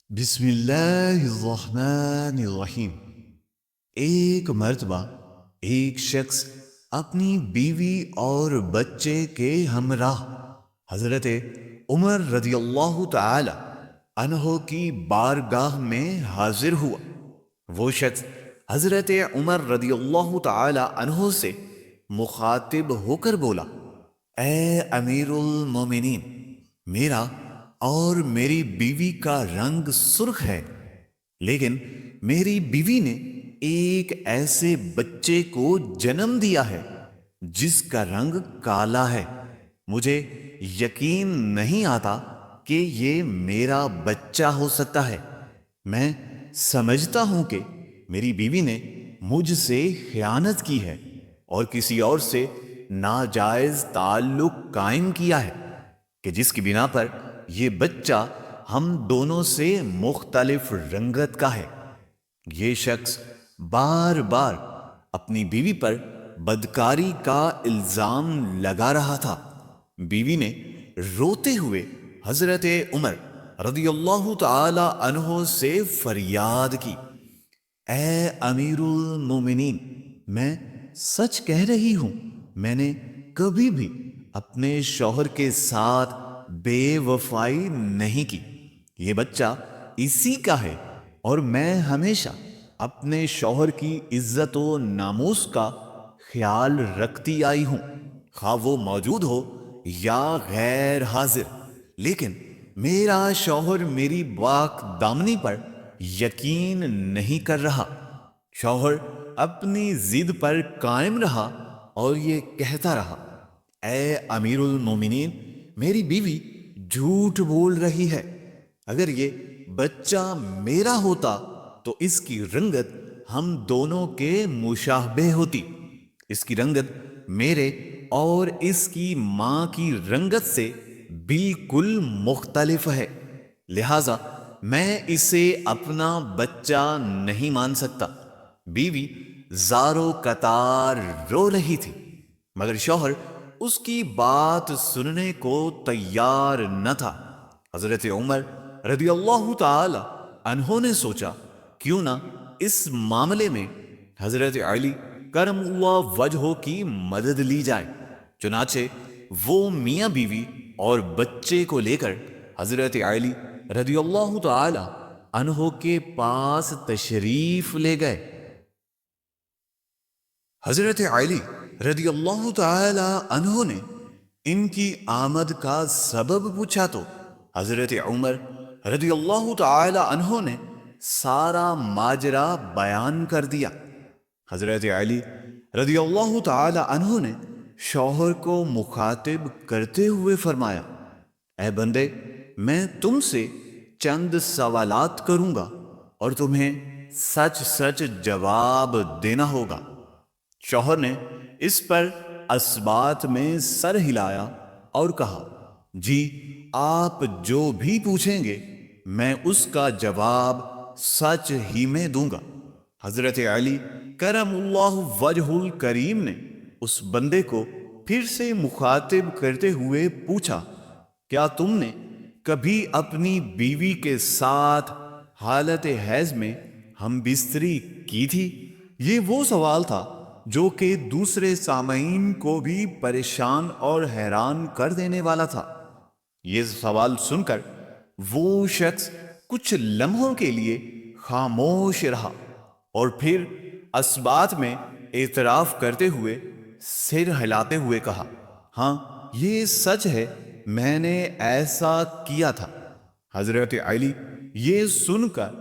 بسم اللہ الرحمن الرحیم۔ ایک مرتبہ ایک شخص اپنی بیوی اور بچے کے ہمراہ حضرت عمر رضی اللہ تعالی عنہ کی بارگاہ میں حاضر ہوا۔ وہ شخص حضرت عمر رضی اللہ تعالی عنہ سے مخاطب ہو کر بولا: اے امیر المومنین، میرا اور میری بیوی کا رنگ سرخ ہے، لیکن میری بیوی نے ایک ایسے بچے کو جنم دیا ہے جس کا رنگ کالا ہے۔ مجھے یقین نہیں آتا کہ یہ میرا بچہ ہو سکتا ہے۔ میں سمجھتا ہوں کہ میری بیوی نے مجھ سے خیانت کی ہے اور کسی اور سے ناجائز تعلق قائم کیا ہے، کہ جس کی بنا پر یہ بچہ ہم دونوں سے مختلف رنگت کا ہے۔ یہ شخص بار بار اپنی بیوی پر بدکاری کا الزام لگا رہا تھا۔ بیوی نے روتے ہوئے حضرت عمر رضی اللہ تعالی عنہ سے فریاد کی: اے امیر المومنین، میں سچ کہہ رہی ہوں، میں نے کبھی بھی اپنے شوہر کے ساتھ بے وفائی نہیں کی۔ یہ بچہ اسی کا ہے اور میں ہمیشہ اپنے شوہر کی عزت و ناموس کا خیال رکھتی آئی ہوں، خواہ وہ موجود ہو یا غیر حاضر۔ لیکن میرا شوہر میری پاک دامنی پر یقین نہیں کر رہا۔ شوہر اپنی ضد پر قائم رہا اور یہ کہتا رہا: اے امیر المومنین، میری بیوی جھوٹ بول رہی ہے۔ اگر یہ بچہ میرا ہوتا تو اس کی رنگت ہم دونوں کے مشابہ ہوتی۔ اس کی رنگت میرے اور اس کی ماں کی رنگت سے بالکل مختلف ہے، لہذا میں اسے اپنا بچہ نہیں مان سکتا۔ بیوی زارو قطار رو رہی تھی، مگر شوہر اس کی بات سننے کو تیار نہ تھا۔ حضرت عمر رضی اللہ تعالی عنہ نے سوچا کیوں نہ اس معاملے میں حضرت علی کرم اللہ وجہہ کی مدد لی جائے۔ چنانچہ وہ میاں بیوی اور بچے کو لے کر حضرت علی رضی اللہ تعالی عنہ کے پاس تشریف لے گئے۔ حضرت علی رضی اللہ تعالی عنہ نے ان کی آمد کا سبب پوچھا تو حضرت عمر رضی اللہ تعالی عنہ نے سارا ماجرا بیان کر دیا۔ حضرت علی رضی اللہ تعالی عنہ نے شوہر کو مخاطب کرتے ہوئے فرمایا: اے بندے، میں تم سے چند سوالات کروں گا اور تمہیں سچ سچ جواب دینا ہوگا۔ شوہر نے اس پر اثبات میں سر ہلایا اور کہا: جی، آپ جو بھی پوچھیں گے میں اس کا جواب سچ ہی میں دوں گا۔ حضرت علی کرم اللہ وجہ الکریم نے اس بندے کو پھر سے مخاطب کرتے ہوئے پوچھا: کیا تم نے کبھی اپنی بیوی کے ساتھ حالت حیض میں ہم بستری کی تھی؟ یہ وہ سوال تھا جو کہ دوسرے سامعین کو بھی پریشان اور حیران کر دینے والا تھا۔ یہ سوال سن کر وہ شخص کچھ لمحوں کے لیے خاموش رہا اور پھر اثبات میں اعتراف کرتے ہوئے سر ہلاتے ہوئے کہا: ہاں، یہ سچ ہے، میں نے ایسا کیا تھا۔ حضرت علی یہ سن کر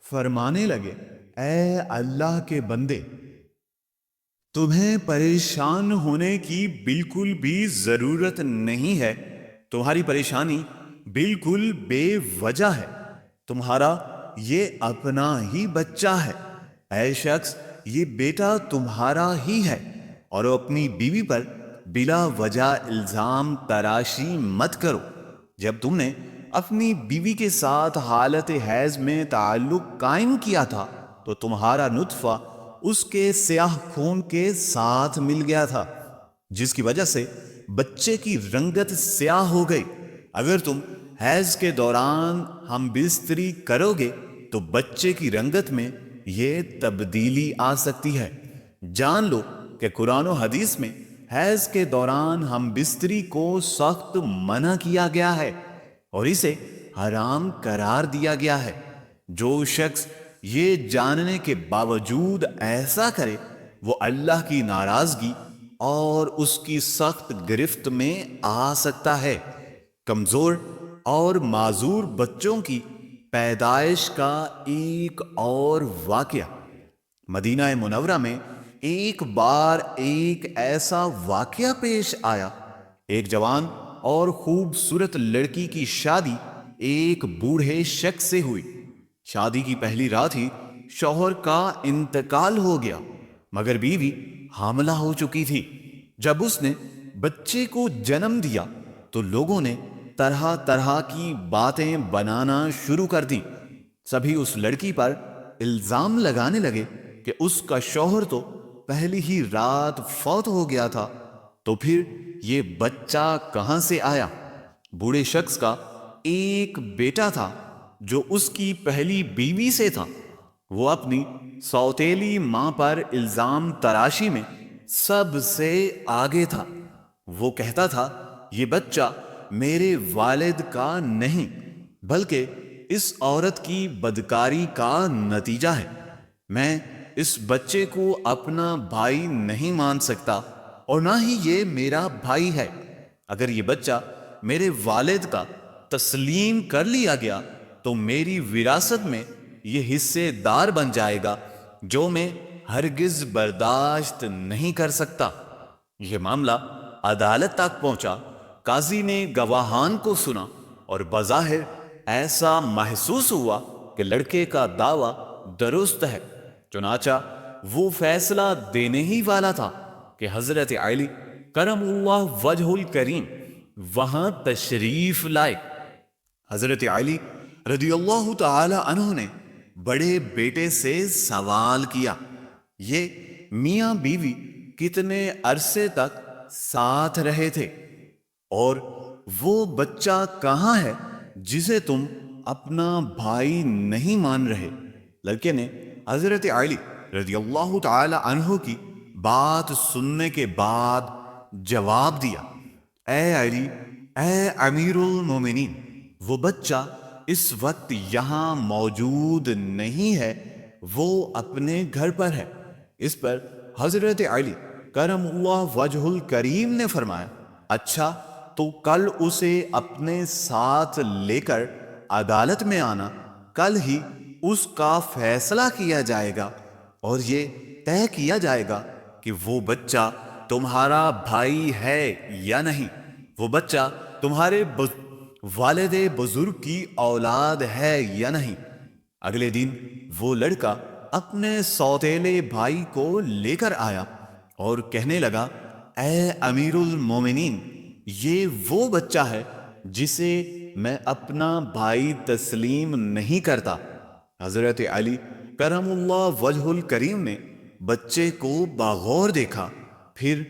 فرمانے لگے: اے اللہ کے بندے، تمہیں پریشان ہونے کی بالکل بھی ضرورت نہیں ہے۔ تمہاری پریشانی بالکل بے وجہ ہے۔ تمہارا یہ اپنا ہی بچہ ہے۔ اے شخص، یہ بیٹا تمہارا ہی ہے اور اپنی بیوی پر بلا وجہ الزام تراشی مت کرو۔ جب تم نے اپنی بیوی کے ساتھ حالت حیض میں تعلق قائم کیا تھا تو تمہارا نطفہ اس کے سیاہ خون کے ساتھ مل گیا تھا، جس کی وجہ سے بچے کی رنگت سیاہ ہو گئی۔ اگر تم حیض کے دوران ہم بستری کرو گے تو بچے کی رنگت میں یہ تبدیلی آ سکتی ہے۔ جان لو کہ قرآن و حدیث میں حیض کے دوران ہم بستری کو سخت منع کیا گیا ہے اور اسے حرام قرار دیا گیا ہے۔ جو شخص یہ جاننے کے باوجود ایسا کرے وہ اللہ کی ناراضگی اور اس کی سخت گرفت میں آ سکتا ہے۔ کمزور اور معذور بچوں کی پیدائش کا ایک اور واقعہ۔ مدینہ منورہ میں ایک بار ایک ایسا واقعہ پیش آیا۔ ایک جوان اور خوبصورت لڑکی کی شادی ایک بوڑھے شخص سے ہوئی۔ شادی کی پہلی رات ہی شوہر کا انتقال ہو گیا، مگر بیوی حاملہ ہو چکی تھی۔ جب اس نے بچے کو جنم دیا تو لوگوں نے طرح طرح کی باتیں بنانا شروع کر دی۔ سبھی اس لڑکی پر الزام لگانے لگے کہ اس کا شوہر تو پہلی ہی رات فوت ہو گیا تھا، تو پھر یہ بچہ کہاں سے آیا؟ بوڑھے شخص کا ایک بیٹا تھا جو اس کی پہلی بیوی سے تھا۔ وہ اپنی سوتیلی ماں پر الزام تراشی میں سب سے آگے تھا۔ وہ کہتا تھا یہ بچہ میرے والد کا نہیں بلکہ اس عورت کی بدکاری کا نتیجہ ہے۔ میں اس بچے کو اپنا بھائی نہیں مان سکتا اور نہ ہی یہ میرا بھائی ہے۔ اگر یہ بچہ میرے والد کا تسلیم کر لیا گیا تو میری وراثت میں یہ حصے دار بن جائے گا جو میں ہرگز برداشت نہیں کر سکتا۔ یہ معاملہ عدالت تک پہنچا۔ قاضی نے گواہان کو سنا اور بظاہر ایسا محسوس ہوا کہ لڑکے کا دعویٰ درست ہے۔ چنانچہ وہ فیصلہ دینے ہی والا تھا کہ حضرت علی کرم اللہ وجہ الکریم وہاں تشریف لائے۔ حضرت علی رضی اللہ تعالی عنہ نے بڑے بیٹے سے سوال کیا، یہ میاں بیوی کتنے عرصے تک ساتھ رہے تھے اور وہ بچہ کہاں ہے جسے تم اپنا بھائی نہیں مان رہے؟ لڑکے نے حضرت علی رضی اللہ تعالی عنہ کی بات سننے کے بعد جواب دیا، اے علی، اے امیر المومنین، وہ بچہ اس وقت یہاں موجود نہیں ہے، وہ اپنے گھر پر ہے۔ اس پر حضرت علی کرم اللہ وجہ الکریم نے فرمایا، اچھا تو کل اسے اپنے ساتھ لے کر عدالت میں آنا، کل ہی اس کا فیصلہ کیا جائے گا اور یہ طے کیا جائے گا کہ وہ بچہ تمہارا بھائی ہے یا نہیں، وہ بچہ تمہارے والد بزرگ کی اولاد ہے یا نہیں۔ اگلے دن وہ لڑکا اپنے سوتیلے بھائی کو لے کر آیا اور کہنے لگا، اے امیر المومنین، یہ وہ بچہ ہے جسے میں اپنا بھائی تسلیم نہیں کرتا۔ حضرت علی کرم اللہ وجہ الکریم نے بچے کو باغور دیکھا، پھر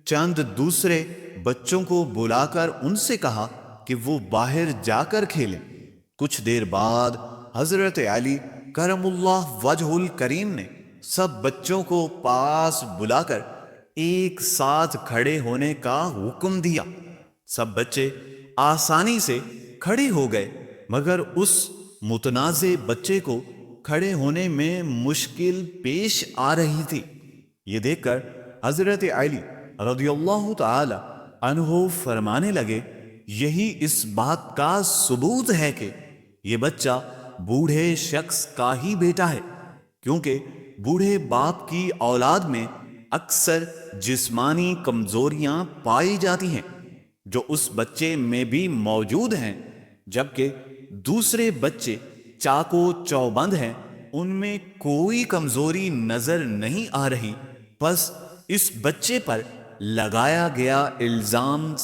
چند دوسرے بچوں کو بلا کر ان سے کہا کہ وہ باہر جا کر کھیلیں۔ کچھ دیر بعد حضرت علی کرم اللہ وجہ الکریم نے سب بچوں کو پاس بلا کر ایک ساتھ کھڑے ہونے کا حکم دیا۔ سب بچے آسانی سے کھڑے ہو گئے مگر اس متنازع بچے کو کھڑے ہونے میں مشکل پیش آ رہی تھی۔ یہ دیکھ کر حضرت علی رضی اللہ تعالی عنہ فرمانے لگے، یہی اس بات کا ثبوت ہے کہ یہ بچہ بوڑھے شخص کا ہی بیٹا ہے، کیونکہ بوڑھے باپ کی اولاد میں اکثر جسمانی کمزوریاں پائی جاتی ہیں جو اس بچے میں بھی موجود ہیں، جبکہ دوسرے بچے چاق و چوبند ہیں، ان میں کوئی کمزوری نظر نہیں آ رہی۔ بس اس بچے پر لگایا گیا الزام